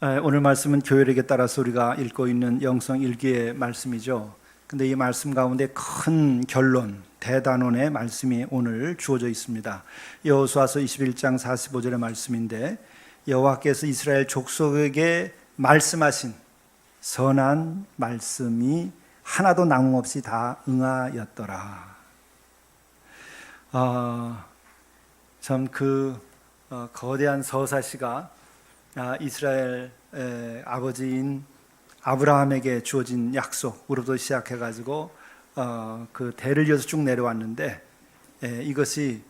오늘 말씀은 교회력에 따라서 우리가 읽고 있는 영성 일기의 말씀이죠. 근데 이 말씀 가운데 큰 결론, 대단원의 말씀이 오늘 주어져 있습니다. 여호수아서 21장 45절의 말씀인데, 여호와께서 이스라엘 족속에게 말씀하신 선한 말씀이 하나도 남음없이 다 응하였더라. 참 거대한 서사시가 이스라엘 아버지인 아브라함에게 주어진 약속으로부터 시작해가지고 그 대를 이어서 쭉 내려왔는데, 이것이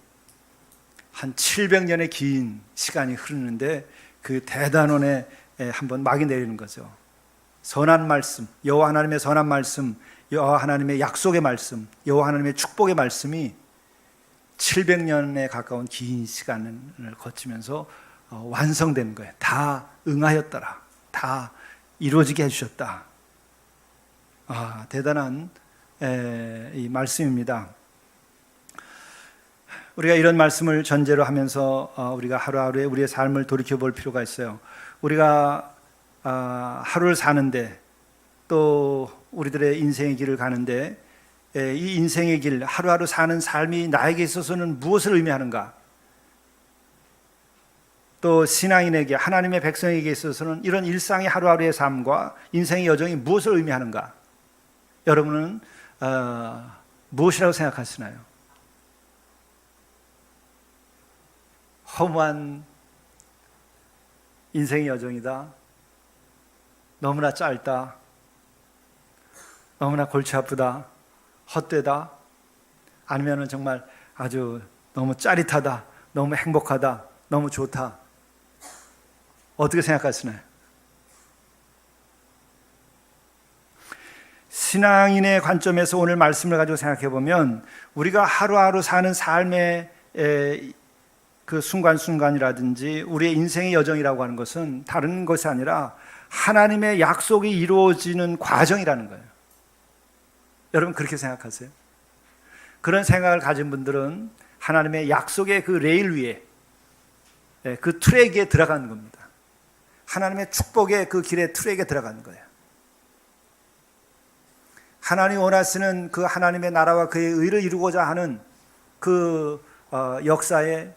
한 700년의 긴 시간이 흐르는데 그 대단원에 한번 막이 내리는 거죠. 선한 말씀, 여호와 하나님의 선한 말씀, 여호와 하나님의 약속의 말씀, 여호와 하나님의 축복의 말씀이 700년에 가까운 긴 시간을 거치면서 완성된 거예요. 다 응하였더라. 다 이루어지게 해주셨다. 대단한 이 말씀입니다. 우리가 이런 말씀을 전제로 하면서 우리가 하루하루에 우리의 삶을 돌이켜볼 필요가 있어요. 우리가 하루를 사는데, 또 우리들의 인생의 길을 가는데, 이 인생의 길, 하루하루 사는 삶이 나에게 있어서는 무엇을 의미하는가? 또 신앙인에게, 하나님의 백성에게 있어서는 이런 일상의 하루하루의 삶과 인생의 여정이 무엇을 의미하는가? 여러분은 무엇이라고 생각하시나요? 허무한 인생의 여정이다, 너무나 짧다, 너무나 골치 아프다, 헛되다, 아니면 정말 아주 너무 짜릿하다, 너무 행복하다, 너무 좋다. 어떻게 생각하시나요? 신앙인의 관점에서 오늘 말씀을 가지고 생각해 보면, 우리가 하루하루 사는 삶의 그 순간순간이라든지 우리의 인생의 여정이라고 하는 것은 다른 것이 아니라 하나님의 약속이 이루어지는 과정이라는 거예요. 여러분 그렇게 생각하세요? 그런 생각을 가진 분들은 하나님의 약속의 그 레일 위에, 그 트랙에 들어가는 겁니다. 하나님의 축복의 그 길의 트랙에 들어가는 거예요. 하나님이 원하시는 그 하나님의 나라와 그의 의를 이루고자 하는 그 역사에,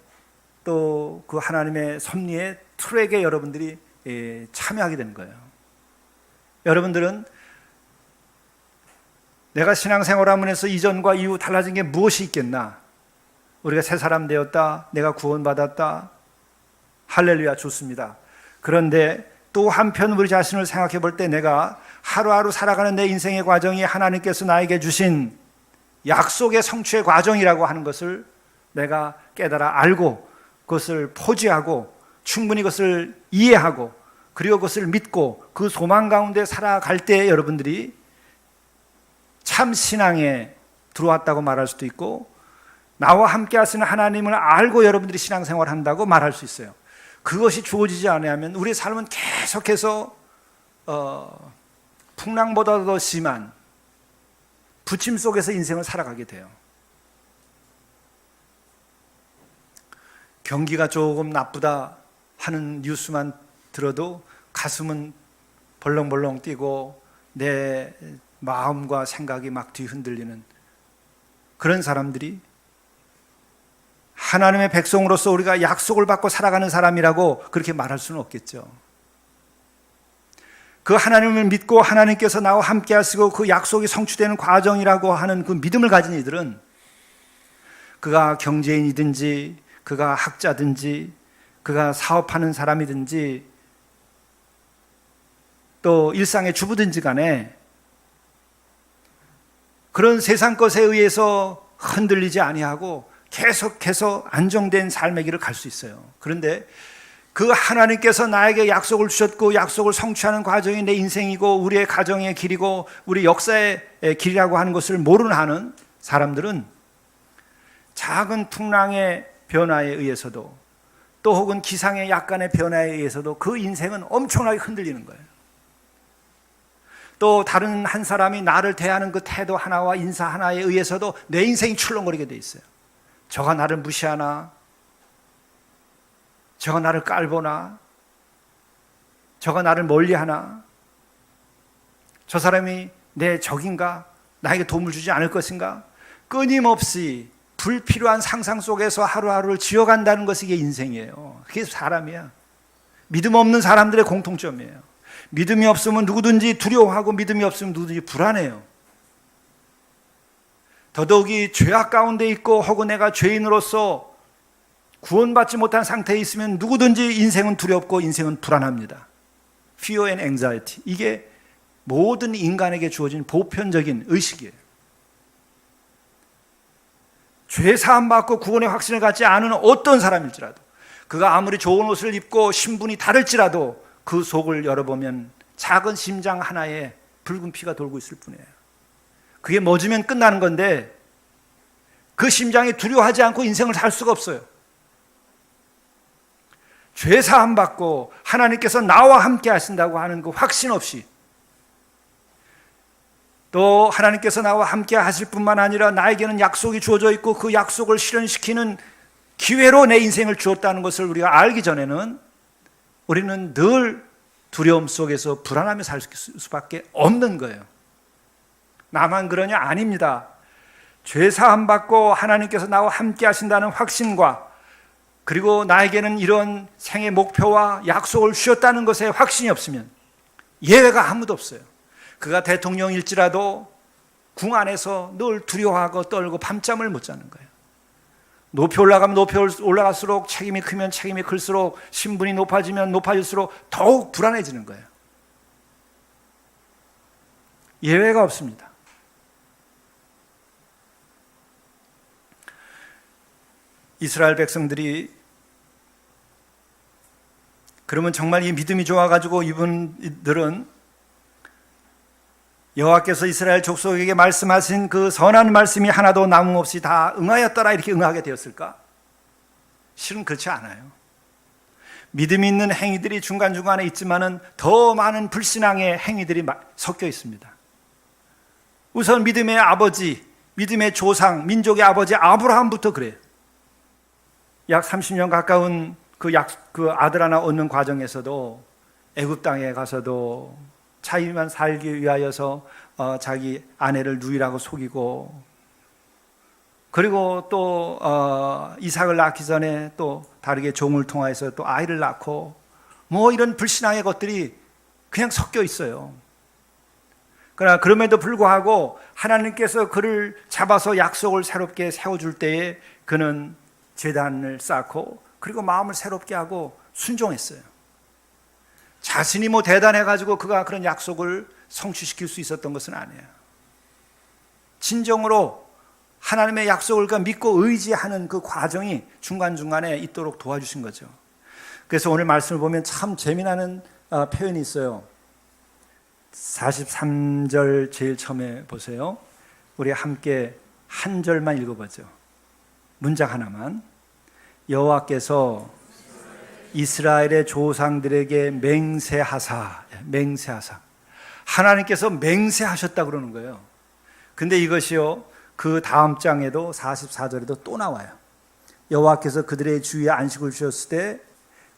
또 그 하나님의 섭리의 트랙에 여러분들이 참여하게 되는 거예요. 여러분들은 내가 신앙생활하면서 이전과 이후 달라진 게 무엇이 있겠나? 우리가 새 사람 되었다, 내가 구원받았다, 할렐루야, 좋습니다. 그런데 또 한편 우리 자신을 생각해 볼 때, 내가 하루하루 살아가는 내 인생의 과정이 하나님께서 나에게 주신 약속의 성취의 과정이라고 하는 것을 내가 깨달아 알고, 그것을 포기하고 충분히 그것을 이해하고, 그리고 그것을 믿고 그 소망 가운데 살아갈 때 여러분들이 참 신앙에 들어왔다고 말할 수도 있고, 나와 함께 하시는 하나님을 알고 여러분들이 신앙생활을 한다고 말할 수 있어요. 그것이 주어지지 않으면 우리의 삶은 계속해서 풍랑보다 더 심한 부침 속에서 인생을 살아가게 돼요. 경기가 조금 나쁘다 하는 뉴스만 들어도 가슴은 벌렁벌렁 뛰고 내 마음과 생각이 막 뒤흔들리는 그런 사람들이 하나님의 백성으로서 우리가 약속을 받고 살아가는 사람이라고 그렇게 말할 수는 없겠죠. 그 하나님을 믿고 하나님께서 나와 함께 하시고 그 약속이 성취되는 과정이라고 하는 그 믿음을 가진 이들은, 그가 경제인이든지 그가 학자든지 그가 사업하는 사람이든지 또 일상의 주부든지 간에 그런 세상 것에 의해서 흔들리지 아니하고 계속해서 안정된 삶의 길을 갈 수 있어요. 그런데 그 하나님께서 나에게 약속을 주셨고 약속을 성취하는 과정이 내 인생이고 우리의 가정의 길이고 우리 역사의 길이라고 하는 것을 모르는 하는 사람들은 작은 풍랑의 변화에 의해서도, 또 혹은 기상의 약간의 변화에 의해서도 그 인생은 엄청나게 흔들리는 거예요. 또 다른 한 사람이 나를 대하는 그 태도 하나와 인사 하나에 의해서도 내 인생이 출렁거리게 돼 있어요. 저가 나를 무시하나? 저가 나를 깔보나? 저가 나를 멀리하나? 저 사람이 내 적인가? 나에게 도움을 주지 않을 것인가? 끊임없이 불필요한 상상 속에서 하루하루를 지어간다는 것이 이게 인생이에요. 그게 사람이야. 믿음 없는 사람들의 공통점이에요. 믿음이 없으면 누구든지 두려워하고 믿음이 없으면 누구든지 불안해요. 더더욱이 죄악 가운데 있고 혹은 내가 죄인으로서 구원받지 못한 상태에 있으면 누구든지 인생은 두렵고 인생은 불안합니다. Fear and anxiety. 이게 모든 인간에게 주어진 보편적인 의식이에요. 죄 사함 받고 구원의 확신을 갖지 않은 어떤 사람일지라도, 그가 아무리 좋은 옷을 입고 신분이 다를지라도 그 속을 열어보면 작은 심장 하나에 붉은 피가 돌고 있을 뿐이에요. 그게 멎으면 끝나는 건데 그 심장이 두려워하지 않고 인생을 살 수가 없어요. 죄 사함 받고 하나님께서 나와 함께 하신다고 하는 그 확신 없이, 또 하나님께서 나와 함께 하실 뿐만 아니라 나에게는 약속이 주어져 있고 그 약속을 실현시키는 기회로 내 인생을 주었다는 것을 우리가 알기 전에는 우리는 늘 두려움 속에서 불안하며 살 수밖에 없는 거예요. 나만 그러냐? 아닙니다. 죄 사함 받고 하나님께서 나와 함께 하신다는 확신과, 그리고 나에게는 이런 생의 목표와 약속을 주셨다는 것에 확신이 없으면 예외가 아무도 없어요. 그가 대통령일지라도 궁 안에서 늘 두려워하고 떨고 밤잠을 못 자는 거예요. 높이 올라가면 높이 올라갈수록, 책임이 크면 책임이 클수록, 신분이 높아지면 높아질수록 더욱 불안해지는 거예요. 예외가 없습니다. 이스라엘 백성들이 그러면 정말 이 믿음이 좋아가지고 이분들은 여호와께서 이스라엘 족속에게 말씀하신 그 선한 말씀이 하나도 남음없이 다 응하였더라 이렇게 응하게 되었을까? 실은 그렇지 않아요. 믿음이 있는 행위들이 중간중간에 있지만은 더 많은 불신앙의 행위들이 섞여 있습니다. 우선 믿음의 아버지, 믿음의 조상, 민족의 아버지 아브라함부터 그래요. 약 30년 가까운 그 아들 하나 얻는 과정에서도 애굽 땅에 가서도 자기만 살기 위하여서 자기 아내를 누이라고 속이고, 그리고 또 이삭을 낳기 전에 또 다르게 종을 통하여서 또 아이를 낳고, 뭐 이런 불신앙의 것들이 그냥 섞여 있어요. 그러나 그럼에도 불구하고 하나님께서 그를 잡아서 약속을 새롭게 세워줄 때에 그는 제단을 쌓고 그리고 마음을 새롭게 하고 순종했어요. 자신이 뭐 대단해가지고 그가 그런 약속을 성취시킬 수 있었던 것은 아니에요. 진정으로 하나님의 약속을 믿고 의지하는 그 과정이 중간중간에 있도록 도와주신 거죠. 그래서 오늘 말씀을 보면 참 재미나는 표현이 있어요. 43절 제일 처음에 보세요. 우리 함께 한 절만 읽어보죠. 문장 하나만. 여호와께서 이스라엘의 조상들에게 맹세하사, 하나님께서 맹세하셨다 그러는 거예요. 근데 이것이요, 그 다음 장에도 44절에도 또 나와요. 여호와께서 그들의 주위에 안식을 주셨을 때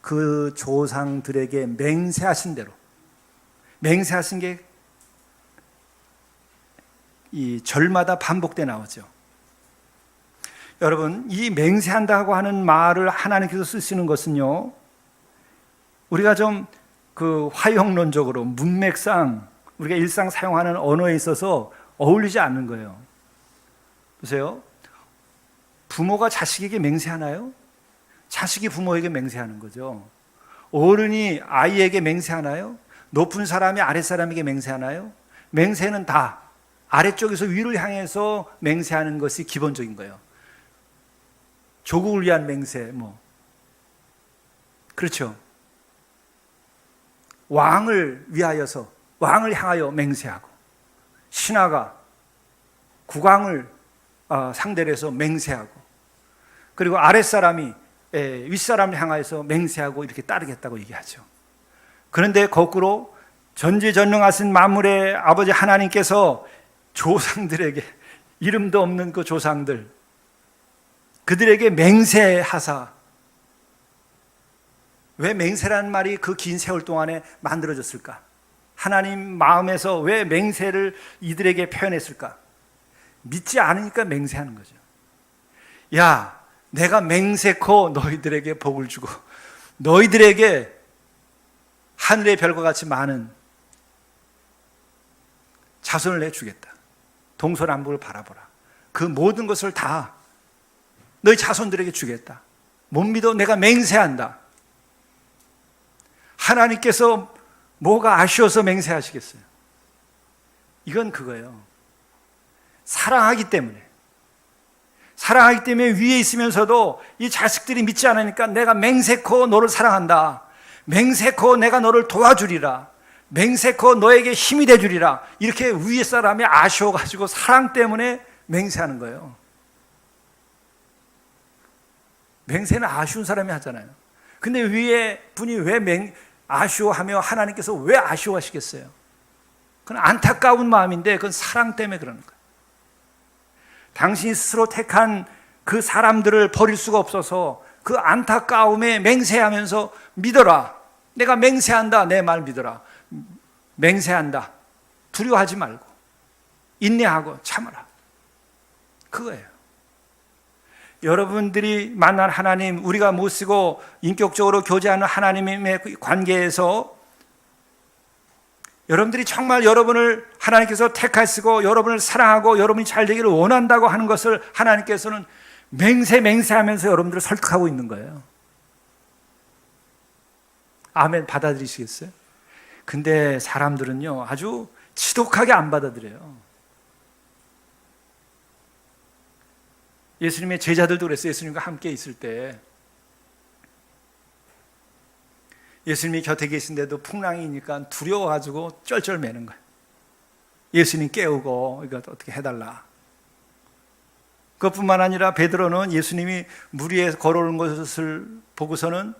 그 조상들에게 맹세하신 대로, 맹세하신 게 이 절마다 반복돼 나오죠. 여러분, 이 맹세한다고 하는 말을 하나님께서 쓰시는 것은요, 우리가 좀 그 화형론적으로 문맥상 우리가 일상 사용하는 언어에 있어서 어울리지 않는 거예요. 보세요. 부모가 자식에게 맹세하나요? 자식이 부모에게 맹세하는 거죠. 어른이 아이에게 맹세하나요? 높은 사람이 아랫사람에게 맹세하나요? 맹세는 다 아래쪽에서 위를 향해서 맹세하는 것이 기본적인 거예요. 조국을 위한 맹세, 그렇죠. 왕을 위하여서, 왕을 향하여 맹세하고, 신하가 국왕을 상대로 해서 맹세하고, 그리고 아랫사람이 윗사람을 향하여서 맹세하고 이렇게 따르겠다고 얘기하죠. 그런데 거꾸로 전지전능하신 만물의 아버지 하나님께서 조상들에게, 이름도 없는 그 조상들, 그들에게 맹세하사 왜 맹세라는 말이 그 긴 세월 동안에 만들어졌을까? 하나님 마음에서 왜 맹세를 이들에게 표현했을까? 믿지 않으니까 맹세하는 거죠. 야, 내가 맹세코 너희들에게 복을 주고 너희들에게 하늘의 별과 같이 많은 자손을 내주겠다. 동서남북을 바라보라. 그 모든 것을 다 너희 자손들에게 주겠다. 못 믿어? 내가 맹세한다. 하나님께서 뭐가 아쉬워서 맹세하시겠어요? 이건 그거예요. 사랑하기 때문에 위에 있으면서도 이 자식들이 믿지 않으니까 내가 맹세코 너를 사랑한다. 맹세코 내가 너를 도와주리라. 맹세코 너에게 힘이 되주리라. 이렇게 위에 사람이 아쉬워가지고 사랑 때문에 맹세하는 거예요. 맹세는 아쉬운 사람이 하잖아요. 근데 위에 분이 왜 아쉬워하며 하나님께서 왜 아쉬워하시겠어요? 그건 안타까운 마음인데 그건 사랑 때문에 그러는 거예요. 당신이 스스로 택한 그 사람들을 버릴 수가 없어서 그 안타까움에 맹세하면서 믿어라. 내가 맹세한다. 내 말 믿어라. 맹세한다. 두려워하지 말고 인내하고 참아라. 그거예요. 여러분들이 만난 하나님, 우리가 모시고 인격적으로 교제하는 하나님의 관계에서 여러분들이 정말 여러분을 하나님께서 택하시고 여러분을 사랑하고 여러분이 잘 되기를 원한다고 하는 것을 하나님께서는 맹세하면서 여러분들을 설득하고 있는 거예요. 아멘. 받아들이시겠어요? 근데 사람들은요 아주 지독하게 안 받아들여요. 예수님의 제자들도 그랬어요. 예수님과 함께 있을 때 예수님이 곁에 계신데도 풍랑이니까 두려워가지고 쩔쩔매는 거예요. 예수님 깨우고 이거 어떻게 해달라. 그것뿐만 아니라 베드로는 예수님이 물 위에 걸어오는 것을 보고서는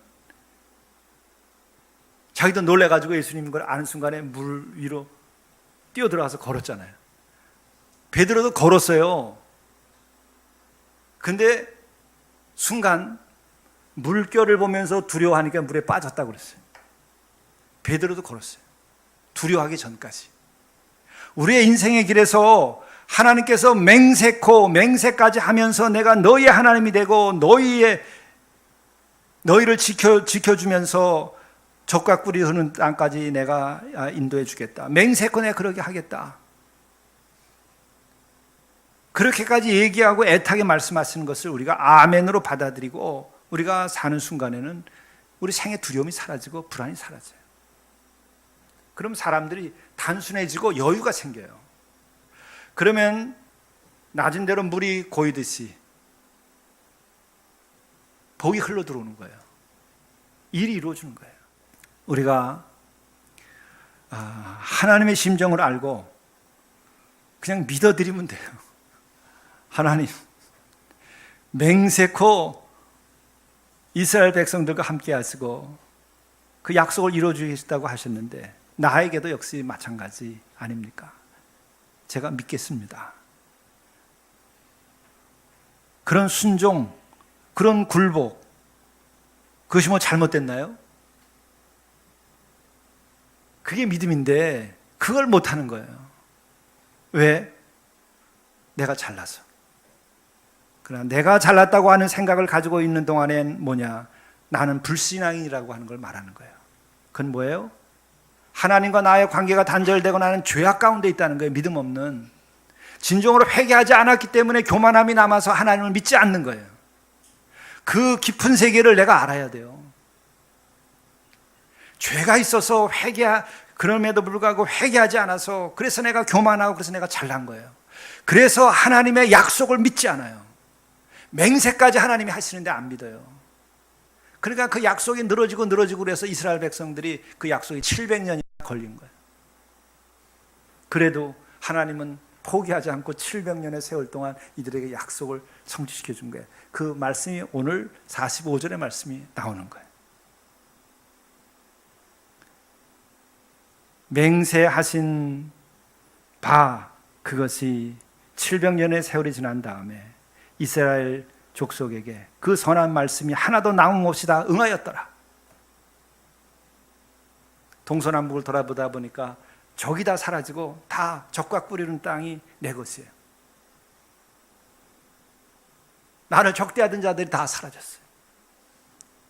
자기도 놀래가지고 예수님 걸 아는 순간에 물 위로 뛰어들어가서 걸었잖아요. 베드로도 걸었어요. 근데 순간 물결을 보면서 두려워하니까 물에 빠졌다고 그랬어요. 베드로도 걸었어요. 두려워하기 전까지. 우리의 인생의 길에서 하나님께서 맹세까지 하면서 내가 너희의 하나님이 되고 너희를 지켜주면서 적과 꿀이 흐르는 땅까지 내가 인도해 주겠다. 맹세코 내가 그러게 하겠다. 그렇게까지 얘기하고 애타게 말씀하시는 것을 우리가 아멘으로 받아들이고 우리가 사는 순간에는 우리 생의 두려움이 사라지고 불안이 사라져요. 그럼 사람들이 단순해지고 여유가 생겨요. 그러면 낮은 대로 물이 고이듯이 복이 흘러 들어오는 거예요. 일이 이루어지는 거예요. 우리가 하나님의 심정을 알고 그냥 믿어드리면 돼요. 하나님, 맹세코 이스라엘 백성들과 함께 하시고 그 약속을 이루어주겠다고 하셨는데 나에게도 역시 마찬가지 아닙니까? 제가 믿겠습니다. 그런 순종, 그런 굴복, 그것이 뭐 잘못됐나요? 그게 믿음인데 그걸 못하는 거예요. 왜? 내가 잘나서. 그러나 내가 잘났다고 하는 생각을 가지고 있는 동안엔 뭐냐? 나는 불신앙이라고 하는 걸 말하는 거예요. 그건 뭐예요? 하나님과 나의 관계가 단절되고 나는 죄악 가운데 있다는 거예요. 믿음 없는. 진정으로 회개하지 않았기 때문에 교만함이 남아서 하나님을 믿지 않는 거예요. 그 깊은 세계를 내가 알아야 돼요. 죄가 있어서 그럼에도 불구하고 회개하지 않아서 그래서 내가 교만하고 그래서 내가 잘난 거예요. 그래서 하나님의 약속을 믿지 않아요. 맹세까지 하나님이 하시는데 안 믿어요. 그러니까 그 약속이 늘어지고 그래서 이스라엘 백성들이 그 약속이 700년이 걸린 거예요. 그래도 하나님은 포기하지 않고 700년의 세월 동안 이들에게 약속을 성취시켜 준 거예요. 그 말씀이 오늘 45절의 말씀이 나오는 거예요. 맹세하신 바 그것이 700년의 세월이 지난 다음에 이스라엘 족속에게 그 선한 말씀이 하나도 남음없이 다 응하였더라. 동서남북을 돌아보다 보니까 적이 다 사라지고 다 적과 뿌리는 땅이 내 것이에요. 나를 적대하던 자들이 다 사라졌어요.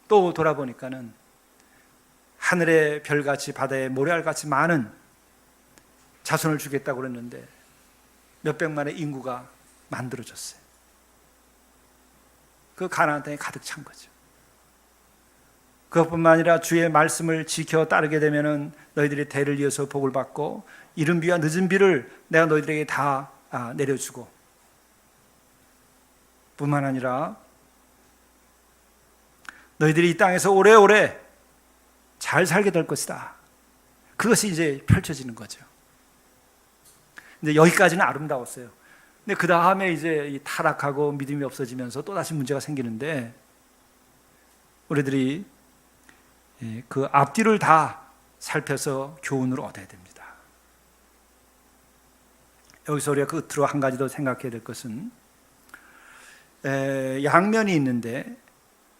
또 돌아보니까는 하늘의 별같이 바다의 모래알같이 많은 자손을 주겠다고 그랬는데 몇백만의 인구가 만들어졌어요. 그 가나안 땅에 가득 찬 거죠. 그것뿐만 아니라 주의 말씀을 지켜 따르게 되면은 너희들이 대를 이어서 복을 받고 이른 비와 늦은 비를 내가 너희들에게 다 내려주고, 뿐만 아니라 너희들이 이 땅에서 오래오래 잘 살게 될 것이다. 그것이 이제 펼쳐지는 거죠. 이제 여기까지는 아름다웠어요. 근데 그 다음에 이제 이 타락하고 믿음이 없어지면서 또 다시 문제가 생기는데, 우리들이 그 앞뒤를 다 살펴서 교훈을 얻어야 됩니다. 여기서 우리가 끝으로 한 가지 더 생각해야 될 것은, 양면이 있는데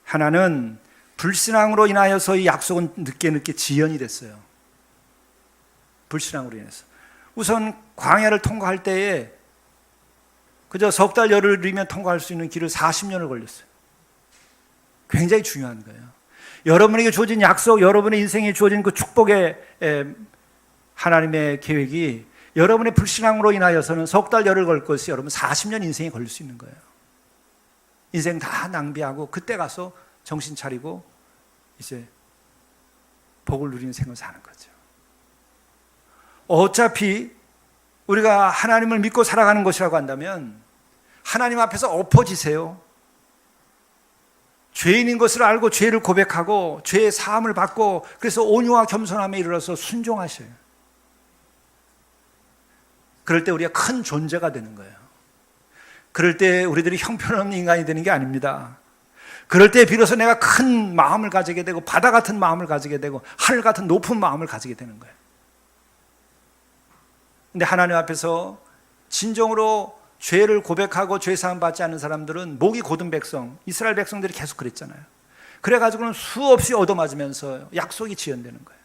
하나는 불신앙으로 인하여서 이 약속은 늦게 지연이 됐어요. 불신앙으로 인해서. 우선 광야를 통과할 때에 그저 석 달 열흘이면 통과할 수 있는 길을 40년을 걸렸어요. 굉장히 중요한 거예요. 여러분에게 주어진 약속, 여러분의 인생에 주어진 그 축복의 하나님의 계획이 여러분의 불신앙으로 인하여서는 석 달 열흘 걸 것이 여러분 40년 인생이 걸릴 수 있는 거예요. 인생 다 낭비하고 그때 가서 정신 차리고 이제 복을 누리는 생을 사는 거죠. 어차피 우리가 하나님을 믿고 살아가는 것이라고 한다면 하나님 앞에서 엎어지세요. 죄인인 것을 알고 죄를 고백하고 죄의 사함을 받고 그래서 온유와 겸손함에 이르러서 순종하셔요. 그럴 때 우리가 큰 존재가 되는 거예요. 그럴 때 우리들이 형편없는 인간이 되는 게 아닙니다. 그럴 때 비로소 내가 큰 마음을 가지게 되고 바다 같은 마음을 가지게 되고 하늘 같은 높은 마음을 가지게 되는 거예요. 근데 하나님 앞에서 진정으로 죄를 고백하고 죄사함 받지 않는 사람들은 목이 곧은 백성, 이스라엘 백성들이 계속 그랬잖아요. 그래가지고는 수없이 얻어맞으면서 약속이 지연되는 거예요.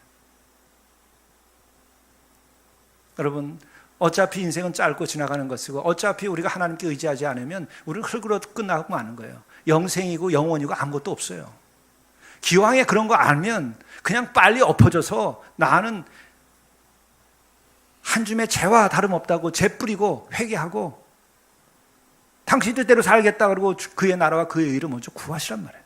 여러분, 어차피 인생은 짧고 지나가는 것이고 어차피 우리가 하나님께 의지하지 않으면 우리는 흙으로 끝나고 마는 거예요. 영생이고 영원이고 아무것도 없어요. 기왕에 그런 거 알면 그냥 빨리 엎어져서 나는 한 줌의 재와 다름없다고 재 뿌리고 회개하고 당신 뜻대로 살겠다 그러고 그의 나라와 그의 의를 먼저 구하시란 말이에요.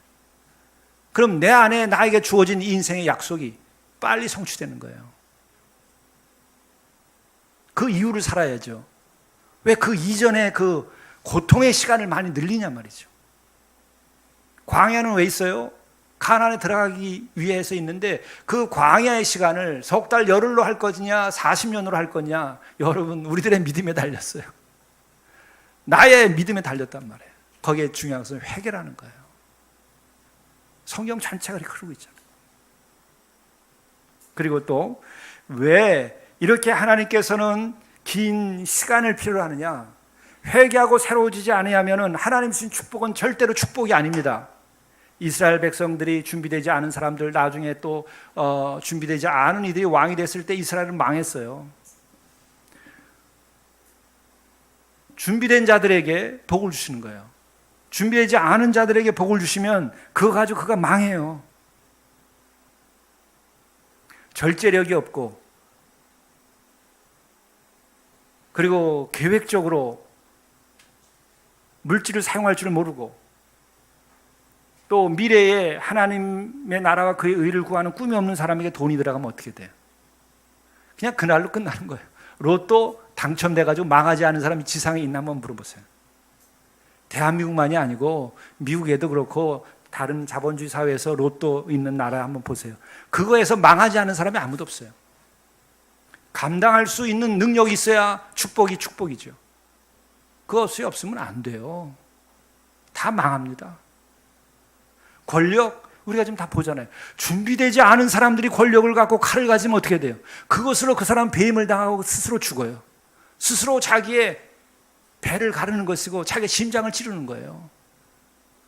그럼 내 안에 나에게 주어진 이 인생의 약속이 빨리 성취되는 거예요. 그 이유를 살아야죠. 왜 그 이전에 그 고통의 시간을 많이 늘리냐 말이죠. 광야는 왜 있어요? 가나안에 들어가기 위해서 있는데 그 광야의 시간을 석 달 열흘로 할 거냐 40년으로 할 거냐, 여러분 우리들의 믿음에 달렸어요. 나의 믿음에 달렸단 말이에요. 거기에 중요한 것은 회개라는 거예요. 성경 전체가 그렇게 흐르고 있잖아요. 그리고 또 왜 이렇게 하나님께서는 긴 시간을 필요로 하느냐? 회개하고 새로워지지 않으면 하나님 주신 축복은 절대로 축복이 아닙니다. 이스라엘 백성들이 준비되지 않은 사람들, 나중에 또 준비되지 않은 이들이 왕이 됐을 때 이스라엘은 망했어요. 준비된 자들에게 복을 주시는 거예요. 준비되지 않은 자들에게 복을 주시면 그거 가지고 그가 망해요. 절제력이 없고 그리고 계획적으로 물질을 사용할 줄 모르고 또 미래에 하나님의 나라와 그의 의를 구하는 꿈이 없는 사람에게 돈이 들어가면 어떻게 돼요? 그냥 그날로 끝나는 거예요. 로또 당첨돼가지고 망하지 않은 사람이 지상에 있나 한번 물어보세요. 대한민국만이 아니고 미국에도 그렇고 다른 자본주의 사회에서 로또 있는 나라 한번 보세요. 그거에서 망하지 않은 사람이 아무도 없어요. 감당할 수 있는 능력이 있어야 축복이죠. 그것이 없으면 안 돼요. 다 망합니다. 권력, 우리가 지금 다 보잖아요. 준비되지 않은 사람들이 권력을 갖고 칼을 가지면 어떻게 돼요? 그것으로 그 사람은 배임을 당하고 스스로 죽어요. 스스로 자기의 배를 가르는 것이고 자기의 심장을 찌르는 거예요.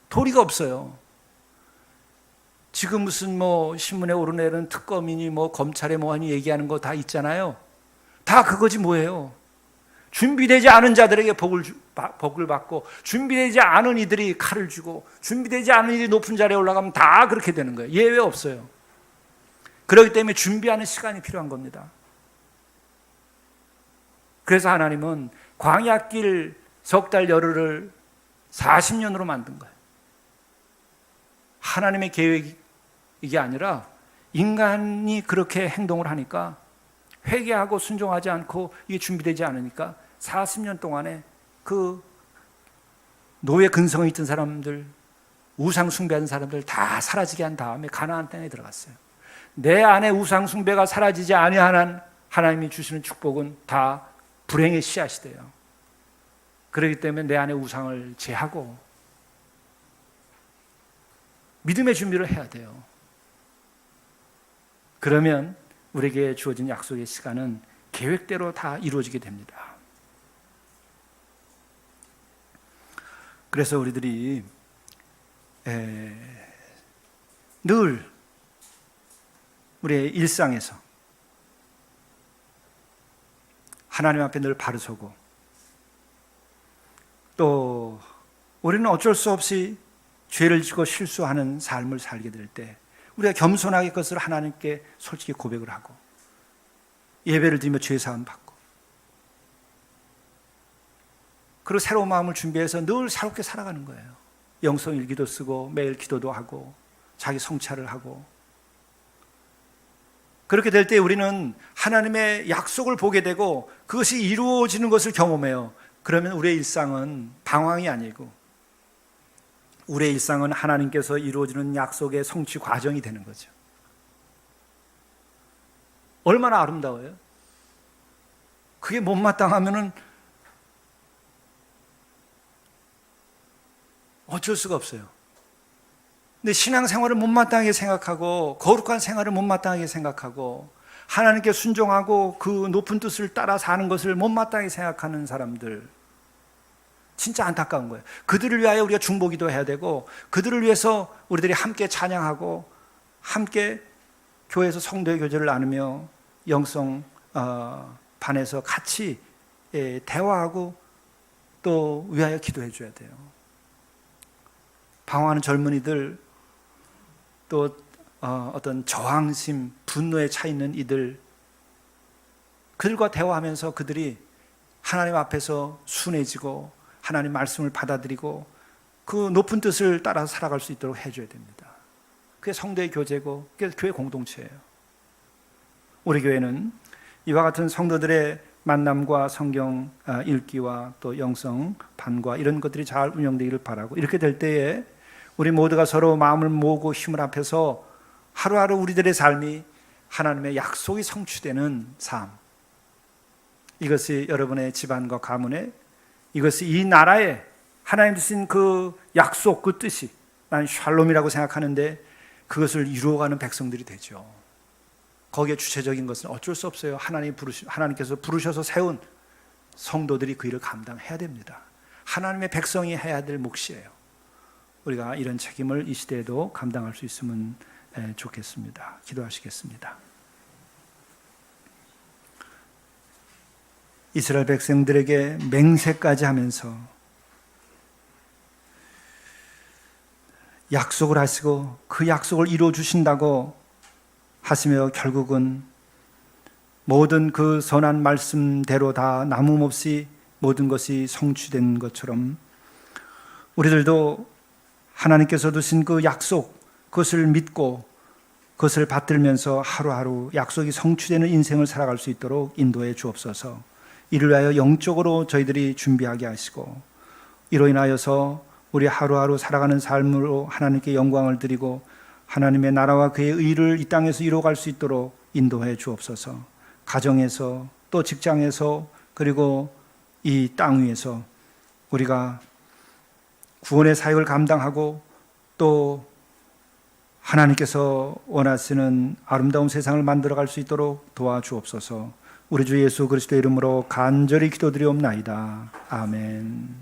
도리가 없어요. 지금 무슨 뭐 신문에 오르내는 특검이니 뭐 검찰에 뭐하니 얘기하는 거 다 있잖아요. 다 그거지 뭐예요. 준비되지 않은 자들에게 복을 받고, 준비되지 않은 이들이 칼을 쥐고, 준비되지 않은 이들이 높은 자리에 올라가면 다 그렇게 되는 거예요. 예외 없어요. 그렇기 때문에 준비하는 시간이 필요한 겁니다. 그래서 하나님은 광야길 석 달 열흘을 40년으로 만든 거예요. 하나님의 계획이 아니라 인간이 그렇게 행동을 하니까, 회개하고 순종하지 않고 이게 준비되지 않으니까 40년 동안에 그 노예 근성이 있던 사람들, 우상 숭배하는 사람들 다 사라지게 한 다음에 가나안 땅에 들어갔어요. 내 안에 우상 숭배가 사라지지 아니하는 하나님이 주시는 축복은 다 불행의 씨앗이 돼요. 그렇기 때문에 내 안에 우상을 제하고 믿음의 준비를 해야 돼요. 그러면 우리에게 주어진 약속의 시간은 계획대로 다 이루어지게 됩니다. 그래서 우리들이 늘 우리의 일상에서 하나님 앞에 늘 바로 서고, 또 우리는 어쩔 수 없이 죄를 지고 실수하는 삶을 살게 될 때 우리가 겸손하게 그것을 하나님께 솔직히 고백을 하고 예배를 드리며 죄사함 받고, 그리고 새로운 마음을 준비해서 늘 새롭게 살아가는 거예요. 영성일기도 쓰고 매일 기도도 하고 자기 성찰을 하고, 그렇게 될 때 우리는 하나님의 약속을 보게 되고 그것이 이루어지는 것을 경험해요. 그러면 우리의 일상은 방황이 아니고 우리의 일상은 하나님께서 이루어지는 약속의 성취 과정이 되는 거죠. 얼마나 아름다워요. 그게 못마땅하면은 어쩔 수가 없어요. 근데 신앙생활을 못마땅하게 생각하고 거룩한 생활을 못마땅하게 생각하고 하나님께 순종하고 그 높은 뜻을 따라 사는 것을 못마땅하게 생각하는 사람들, 진짜 안타까운 거예요. 그들을 위하여 우리가 중보기도 해야 되고, 그들을 위해서 우리들이 함께 찬양하고 함께 교회에서 성도의 교제를 나누며 영성 반에서 같이 대화하고 또 위하여 기도해 줘야 돼요. 방황하는 젊은이들, 또 어떤 저항심, 분노에 차 있는 이들, 그들과 대화하면서 그들이 하나님 앞에서 순해지고 하나님 말씀을 받아들이고 그 높은 뜻을 따라 살아갈 수 있도록 해줘야 됩니다. 그게 성도의 교제고 그게 교회 공동체예요. 우리 교회는 이와 같은 성도들의 만남과 성경 읽기와 또 영성 반과 이런 것들이 잘 운영되기를 바라고, 이렇게 될 때에 우리 모두가 서로 마음을 모으고 힘을 합해서 하루하루 우리들의 삶이 하나님의 약속이 성취되는 삶, 이것이 여러분의 집안과 가문에, 이것이 이 나라에 하나님 주신 그 약속, 그 뜻이, 나는 샬롬이라고 생각하는데 그것을 이루어가는 백성들이 되죠. 거기에 주체적인 것은 어쩔 수 없어요. 하나님께서 부르셔서 세운 성도들이 그 일을 감당해야 됩니다. 하나님의 백성이 해야 될 몫이에요. 우리가 이런 책임을 이 시대에도 감당할 수 있으면 좋겠습니다. 기도하시겠습니다. 이스라엘 백성들에게 맹세까지 하면서 약속을 하시고 그 약속을 이루어 주신다고 하시며 결국은 모든 그 선한 말씀대로 다 남음없이 모든 것이 성취된 것처럼 우리들도 하나님께서 주신 그 약속, 그것을 믿고 그것을 받들면서 하루하루 약속이 성취되는 인생을 살아갈 수 있도록 인도해 주옵소서. 이를 위하여 영적으로 저희들이 준비하게 하시고, 이로 인하여서 우리 하루하루 살아가는 삶으로 하나님께 영광을 드리고 하나님의 나라와 그의 의를 이 땅에서 이루어갈 수 있도록 인도해 주옵소서. 가정에서 또 직장에서 그리고 이 땅 위에서 우리가 구원의 사역을 감당하고 또 하나님께서 원하시는 아름다운 세상을 만들어갈 수 있도록 도와주옵소서. 우리 주 예수 그리스도의 이름으로 간절히 기도드리옵나이다. 아멘.